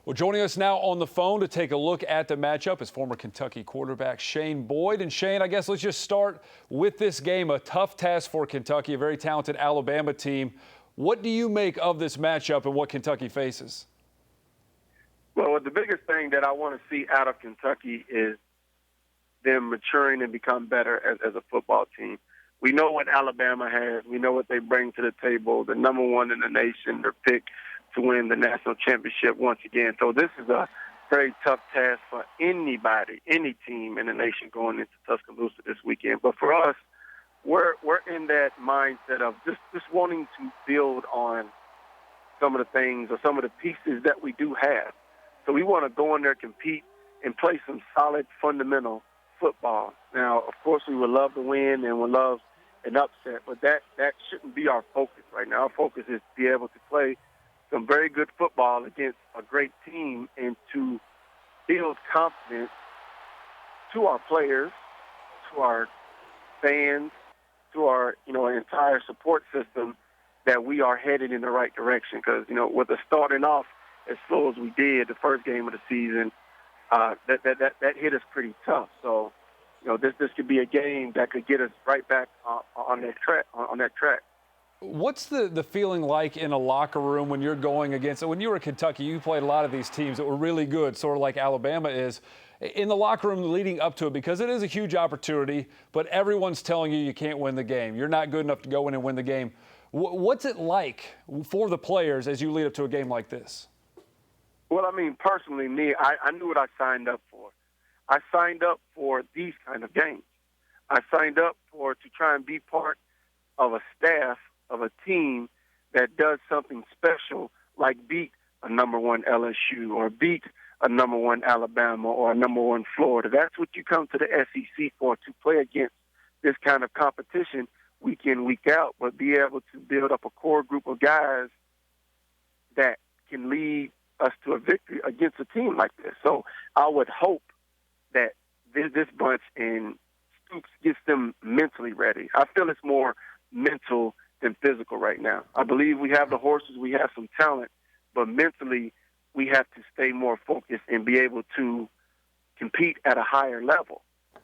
Well, joining us now on the phone to take a look at the matchup is former Kentucky quarterback Shane Boyd. And Shane, I guess let's just start with this game. A tough task for Kentucky, a very talented Alabama team. What do you make of this matchup and what Kentucky faces? Well, the biggest thing that I want to see out of Kentucky is them maturing and become better as a football team. We know what Alabama has. We know what they bring to the table. The number one in the nation, they're picked to win the national championship once again. So this is a very tough task for anybody, any team in the nation going into Tuscaloosa this weekend. But for us, we're in that mindset of just wanting to build on some of the things or some of the pieces that we do have. So we want to go in there, compete, and play some solid, fundamental football. Now, of course, we would love to win and would love an upset, but that shouldn't be our focus right now. Our focus is to be able to play some very good football against a great team and to build confidence to our players, to our fans, to our entire support system that we are headed in the right direction. Because with the starting off as slow as we did the first game of the season, that hit us pretty tough. So this could be a game that could get us right back on that track. What's the feeling like in a locker room when you're going against, when you were at Kentucky, you played a lot of these teams that were really good, sort of like Alabama is, in the locker room leading up to it, because it is a huge opportunity, but everyone's telling you can't win the game. You're not good enough to go in and win the game. What's it like for the players as you lead up to a game like this? Well, I mean, personally, I knew what I signed up for. I signed up for these kind of games. I signed up to try and be part of a staff, of a team that does something special, like beat a number one LSU or beat a number one Alabama or a number one Florida. That's what you come to the SEC for, to play against this kind of competition week in, week out, but be able to build up a core group of guys that can lead us to a victory against a team like this. So I would hope that this bunch and Stoops gets them mentally ready. I feel it's more mental than physical right now. I believe we have the horses, we have some talent, but mentally we have to stay more focused and be able to compete at a higher level.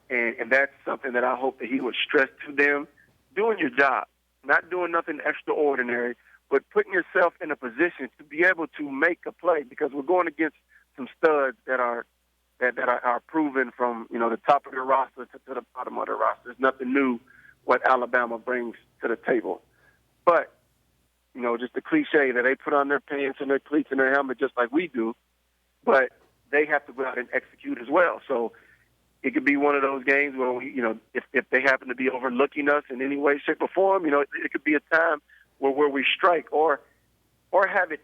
And that's something that I hope that he would stress to them. Doing your job, not doing nothing extraordinary, but putting yourself in a position to be able to make a play, because we're going against some studs that are proven from the top of the roster to the bottom of the roster. There's nothing new what Alabama brings to the table. But, just the cliche that they put on their pants and their cleats and their helmet just like we do, but they have to go out and execute as well. So it could be one of those games where, if they happen to be overlooking us in any way, shape, or form, it could be a time where we strike or have it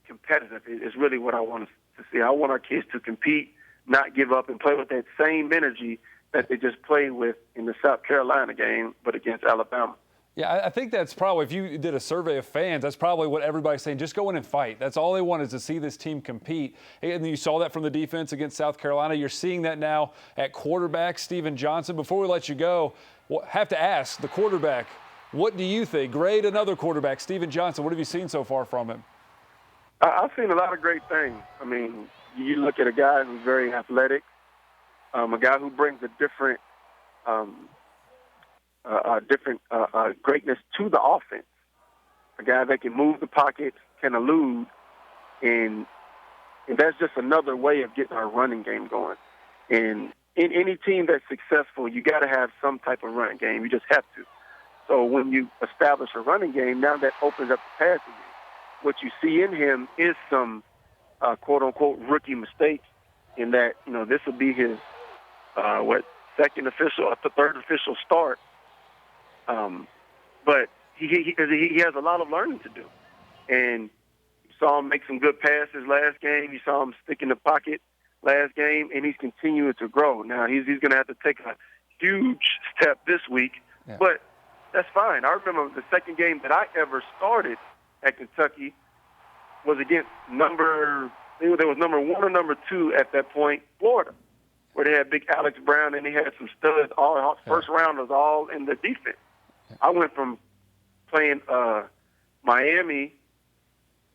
competitive is really what I want to see. I want our kids to compete, not give up, and play with that same energy that they just played with in the South Carolina game, but against Alabama. Yeah, I think that's probably, if you did a survey of fans, that's probably what everybody's saying. Just go in and fight. That's all they want, is to see this team compete. And you saw that from the defense against South Carolina. You're seeing that now at quarterback, Steven Johnson. Before we let you go, have to ask the quarterback, what do you think? Grade another quarterback, Steven Johnson. What have you seen so far from him? I've seen a lot of great things. I mean, you look at a guy who's very athletic, a guy who brings a different greatness to the offense, a guy that can move the pocket, can elude, and that's just another way of getting our running game going. And in any team that's successful, you got to have some type of running game. You just have to. So when you establish a running game, now that opens up the passing game. What you see in him is some quote-unquote rookie mistakes, in that this will be his second official or third official start. But he has a lot of learning to do. And you saw him make some good passes last game. You saw him stick in the pocket last game, and he's continuing to grow. Now, he's going to have to take a huge step this week, but that's fine. I remember the second game that I ever started at Kentucky was against number 1 or number 2 at that point, Florida, where they had big Alex Brown and they had some studs. All first rounders, all in the defense. I went from playing Miami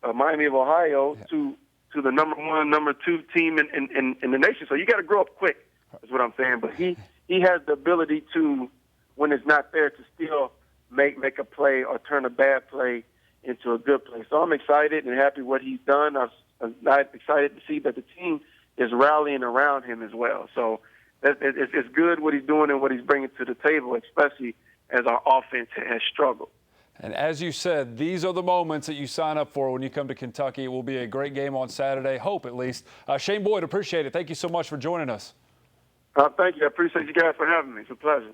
of Ohio to to the number 1, number 2 team in the nation. So you got to grow up quick, is what I'm saying. But he has the ability to, when it's not there, to still make a play or turn a bad play into a good play. So I'm excited and happy what he's done. I'm excited to see that the team is rallying around him as well. So it's good what he's doing and what he's bringing to the table, especially as our offense has struggled. And as you said, these are the moments that you sign up for when you come to Kentucky. It will be a great game on Saturday, hope at least. Shane Boyd, appreciate it. Thank you so much for joining us. Thank you. I appreciate you guys for having me. It's a pleasure.